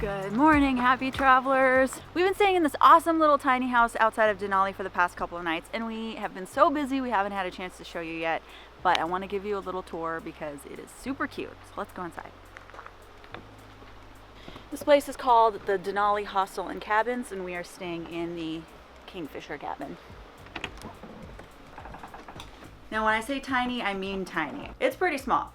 Good morning, happy travelers. We've been staying in this awesome little tiny house outside of Denali for the past couple of nights, and we have been so busy we haven't had a chance to show you yet, but I want to give you a little tour because it is super cute. So let's go inside. This place is called the Denali Hostel and Cabins, and we are staying in the Kingfisher cabin. Now when I say tiny, I mean tiny. It's pretty small.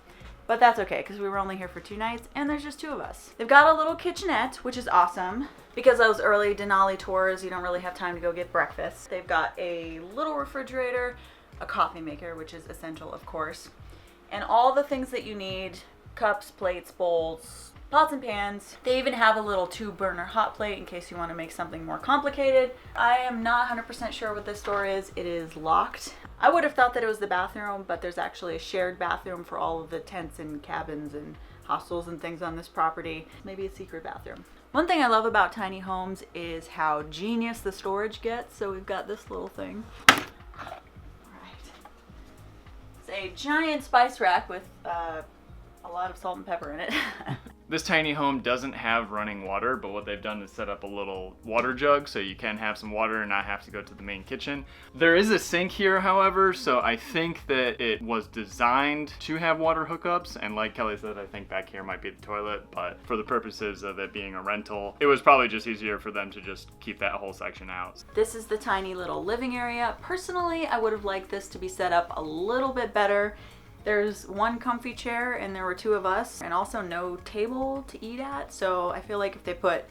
But that's okay, because we were only here for 2 nights, and there's just 2 of us. They've got a little kitchenette, which is awesome. Because those early Denali tours, you don't really have time to go get breakfast. They've got a little refrigerator, a coffee maker, which is essential, of course, and all the things that you need: cups, plates, bowls, pots and pans. They even have a little 2-burner hot plate in case you want to make something more complicated. I am not 100% sure what this door is. It is locked. I would have thought that it was the bathroom, but there's actually a shared bathroom for all of the tents and cabins and hostels and things on this property. Maybe a secret bathroom. One thing I love about tiny homes is how genius the storage gets. So we've got this little thing. Alright. It's a giant spice rack with a lot of salt and pepper in it. This tiny home doesn't have running water, but what they've done is set up a little water jug so you can have some water and not have to go to the main kitchen. There is a sink here, however, so I think that it was designed to have water hookups, and like Kelly said, I think back here might be the toilet, but for the purposes of it being a rental, it was probably just easier for them to just keep that whole section out. This is the tiny little living area. Personally, I would have liked this to be set up a little bit better. There's 1 comfy chair and there were 2 of us, and also no table to eat at. So I feel like if they put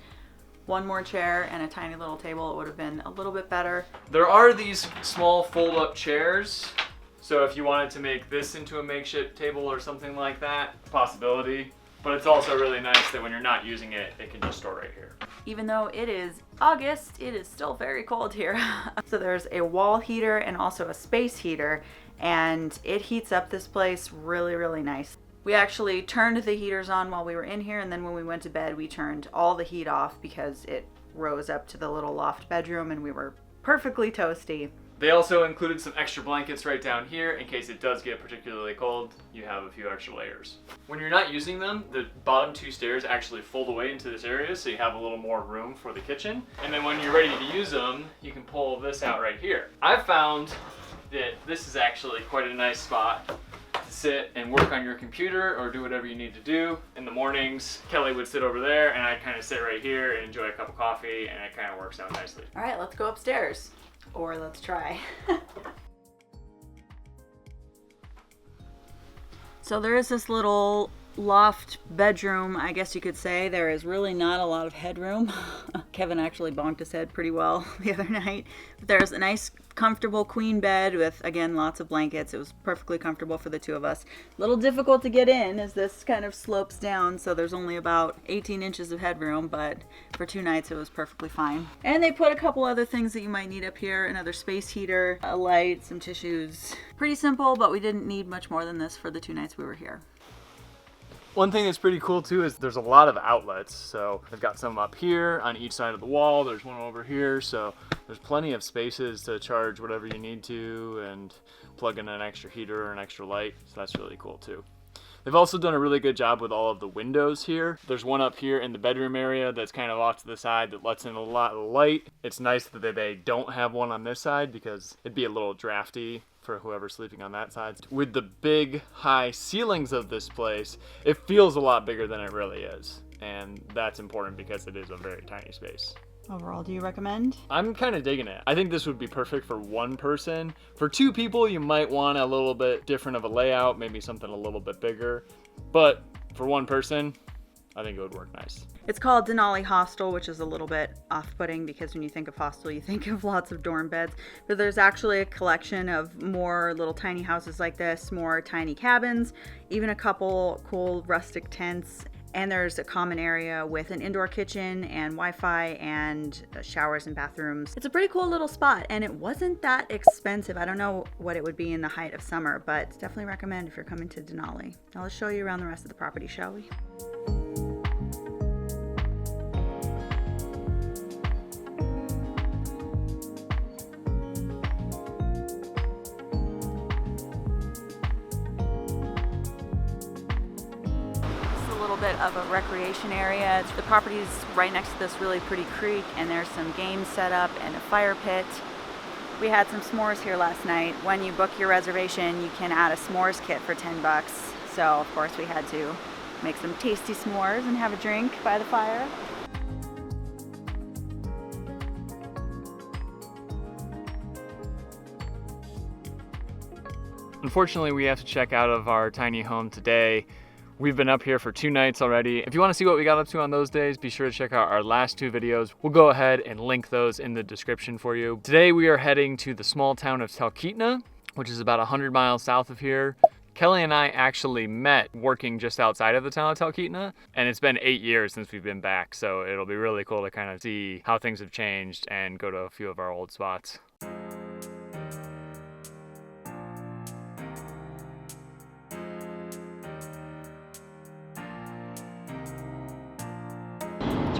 1 more chair and a tiny little table, it would have been a little bit better. There are these small fold-up chairs, so if you wanted to make this into a makeshift table or something like that, possibility. But it's also really nice that when you're not using it, it can just store right here. Even though it is August, it is still very cold here. So there's a wall heater and also a space heater, and it heats up this place really, really nice. We actually turned the heaters on while we were in here, and then when we went to bed, we turned all the heat off because it rose up to the little loft bedroom and we were perfectly toasty. They also included some extra blankets right down here in case it does get particularly cold. You have a few extra layers. When you're not using them, the bottom 2 stairs actually fold away into this area, so you have a little more room for the kitchen. And then when you're ready to use them, you can pull this out right here. I've found that this is actually quite a nice spot to sit and work on your computer or do whatever you need to do. In the mornings, Kelly would sit over there and I'd kind of sit right here and enjoy a cup of coffee, and it kind of works out nicely. All right, let's go upstairs. Or let's try. So there is this little loft bedroom, I guess you could say. There is really not a lot of headroom. Kevin actually bonked his head pretty well the other night. But there's a nice comfortable queen bed with, again, lots of blankets. It was perfectly comfortable for the 2 of us. A little difficult to get in as this kind of slopes down, so there's only about 18 inches of headroom, but for 2 nights it was perfectly fine. And they put a couple other things that you might need up here: another space heater, a light, some tissues. Pretty simple, but we didn't need much more than this for the 2 nights we were here. One thing that's pretty cool too is there's a lot of outlets. So they've got some up here on each side of the wall. There's one over here. So there's plenty of spaces to charge whatever you need to and plug in an extra heater or an extra light. So that's really cool too. They've also done a really good job with all of the windows here. There's one up here in the bedroom area that's kind of off to the side that lets in a lot of light. It's nice that they don't have one on this side because it'd be a little drafty for whoever's sleeping on that side. With the big high ceilings of this place, it feels a lot bigger than it really is. And that's important because it is a very tiny space. Overall, do you recommend? I'm kind of digging it. I think this would be perfect for 1 person. For 2 people, you might want a little bit different of a layout, maybe something a little bit bigger. But for 1 person, I think it would work nice. It's called Denali Hostel, which is a little bit off-putting because when you think of hostel, you think of lots of dorm beds. But there's actually a collection of more little tiny houses like this, more tiny cabins, even a couple cool rustic tents. And there's a common area with an indoor kitchen and Wi-Fi and showers and bathrooms. It's a pretty cool little spot, and it wasn't that expensive. I don't know what it would be in the height of summer, but definitely recommend if you're coming to Denali. Now let's show you around the rest of the property, shall we? little bit of a recreation area. The property's right next to this really pretty creek, and there's some games set up and a fire pit. We had some s'mores here last night. When you book your reservation, you can add a s'mores kit for $10. So of course we had to make some tasty s'mores and have a drink by the fire. Unfortunately, we have to check out of our tiny home today. We've been up here for 2 nights already. If you want to see what we got up to on those days, be sure to check out our last 2 videos. We'll go ahead and link those in the description for you. Today we are heading to the small town of Talkeetna, which is about 100 miles south of here. Kelly and I actually met working just outside of the town of Talkeetna, and it's been 8 years since we've been back, so it'll be really cool to kind of see how things have changed and go to a few of our old spots.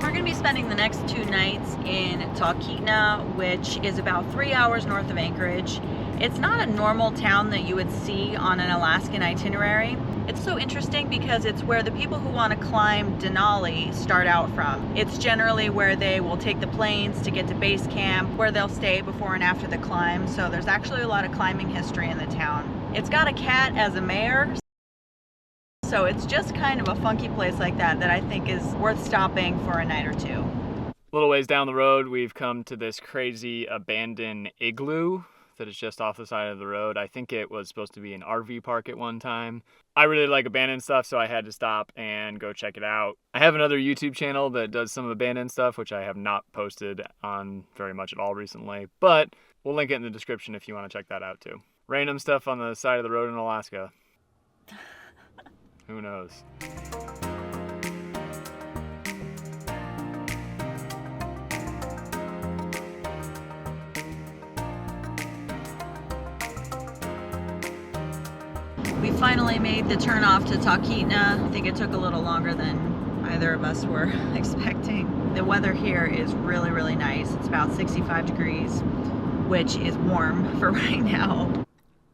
We're going to be spending the next 2 nights in Talkeetna, which is about 3 hours north of Anchorage. It's not a normal town that you would see on an Alaskan itinerary. It's so interesting because it's where the people who want to climb Denali start out from. It's generally where they will take the planes to get to base camp, where they'll stay before and after the climb. So there's actually a lot of climbing history in the town. It's got a cat as a mayor. So it's just kind of a funky place like that I think is worth stopping for a night or 2. A little ways down the road, we've come to this crazy abandoned igloo that is just off the side of the road. I think it was supposed to be an RV park at one time. I really like abandoned stuff, so I had to stop and go check it out. I have another YouTube channel that does some abandoned stuff, which I have not posted on very much at all recently, but we'll link it in the description if you want to check that out too. Random stuff on the side of the road in Alaska. Who knows? We finally made the turn off to Talkeetna. I think it took a little longer than either of us were expecting. The weather here is really, really nice. It's about 65 degrees, which is warm for right now.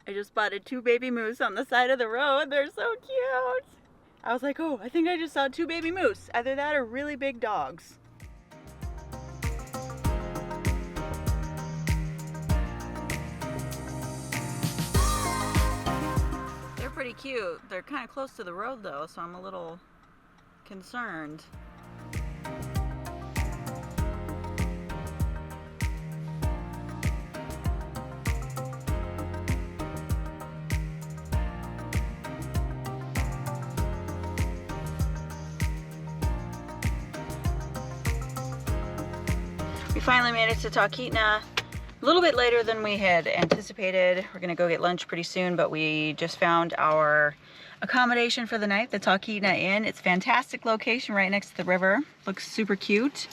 I just spotted 2 baby moose on the side of the road. They're so cute. I was like, oh, I think I just saw 2 baby moose. Either that or really big dogs. They're pretty cute. They're kind of close to the road though, so I'm a little concerned. We finally made it to Talkeetna. A little bit later than we had anticipated. We're gonna go get lunch pretty soon, but we just found our accommodation for the night, the Talkeetna Inn. It's a fantastic location right next to the river. Looks super cute.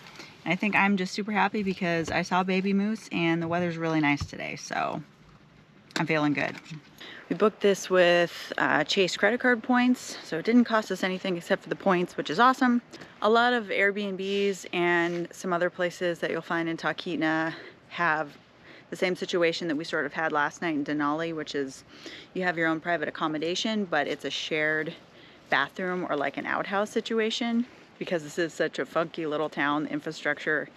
And I think I'm just super happy because I saw baby moose and the weather's really nice today, so I'm feeling good. We booked this with Chase credit card points, so it didn't cost us anything except for the points, which is awesome. A lot of Airbnbs and some other places that you'll find in Talkeetna have the same situation that we sort of had last night in Denali, which is you have your own private accommodation, but it's a shared bathroom or like an outhouse situation. Because this is such a funky little town, the infrastructure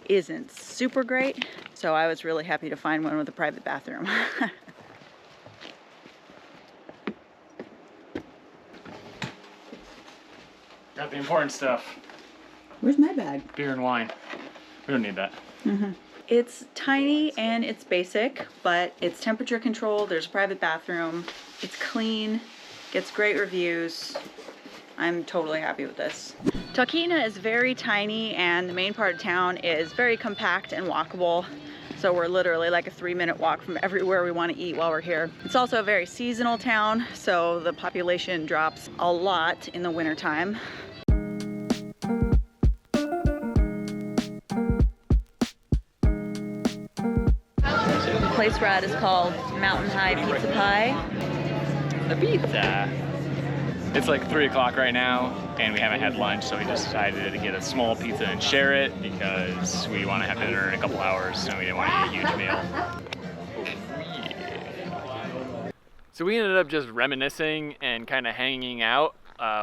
isn't super great. So I was really happy to find one with a private bathroom. Got the important stuff. Where's my bag? Beer and wine. We don't need that. Mm-hmm. It's tiny and it's basic, but it's temperature controlled. There's a private bathroom. It's clean, gets great reviews. I'm totally happy with this. Talkeetna is very tiny and the main part of town is very compact and walkable. So we're literally like a 3-minute walk from everywhere we want to eat while we're here. It's also a very seasonal town, so the population drops a lot in the wintertime. The place we're at is called Mountain High Pizza Pie. The pizza. It's like 3 o'clock right now, and we haven't had lunch, so we just decided to get a small pizza and share it because we want to have dinner in a couple hours, and we didn't want to eat a huge meal. Oh, yeah. So we ended up just reminiscing and kind of hanging out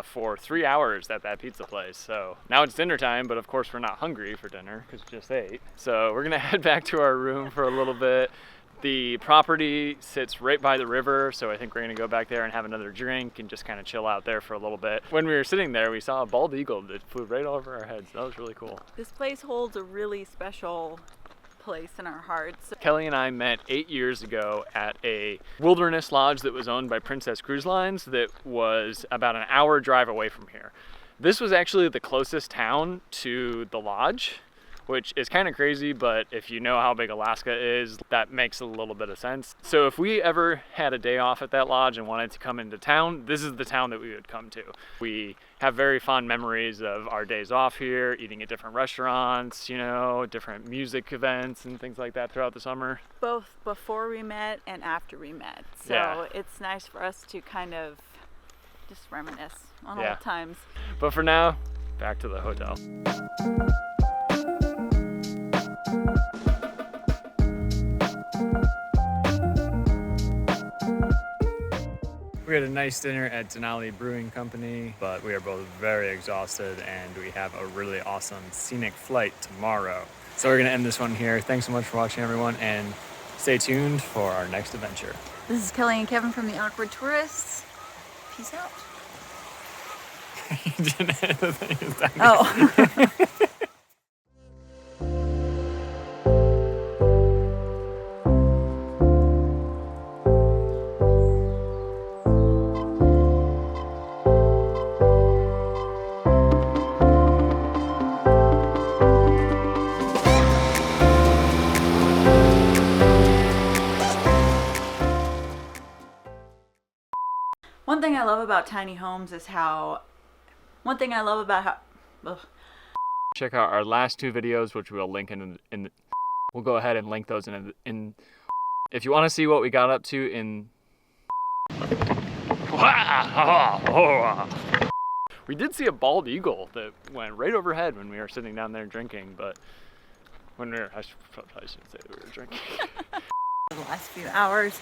for 3 hours at that pizza place. So now it's dinner time, but of course we're not hungry for dinner because we just ate. So we're gonna head back to our room for a little bit. The property sits right by the river, so I think we're gonna go back there and have another drink and just kind of chill out there for a little bit. When we were sitting there, we saw a bald eagle that flew right over our heads. That was really cool. This place holds a really special place in our hearts. Kelly and I met 8 years ago at a wilderness lodge that was owned by Princess Cruise Lines that was about an hour drive away from here. This was actually the closest town to the lodge, which is kind of crazy, but if you know how big Alaska is, that makes a little bit of sense. So if we ever had a day off at that lodge and wanted to come into town, this is the town that we would come to. We have very fond memories of our days off here, eating at different restaurants, you know, different music events and things like that throughout the summer. Both before we met and after we met. So Yeah. it's nice for us to kind of just reminisce on Yeah. old times. But for now, back to the hotel. We had a nice dinner at Denali Brewing Company, but we are both very exhausted and we have a really awesome scenic flight tomorrow. So we're gonna end this one here. Thanks so much for watching, everyone, and stay tuned for our next adventure. This is Kelly and Kevin from the Awkward Tourists. Peace out. Oh. One thing I love about tiny homes is how, ugh. Check out our last 2 videos, which we'll link in we'll go ahead and link those in if you want to see what we got up to in we did see a bald eagle that went right overhead when we were sitting down there drinking, but when we were, I shouldn't say that we were drinking. The last few hours.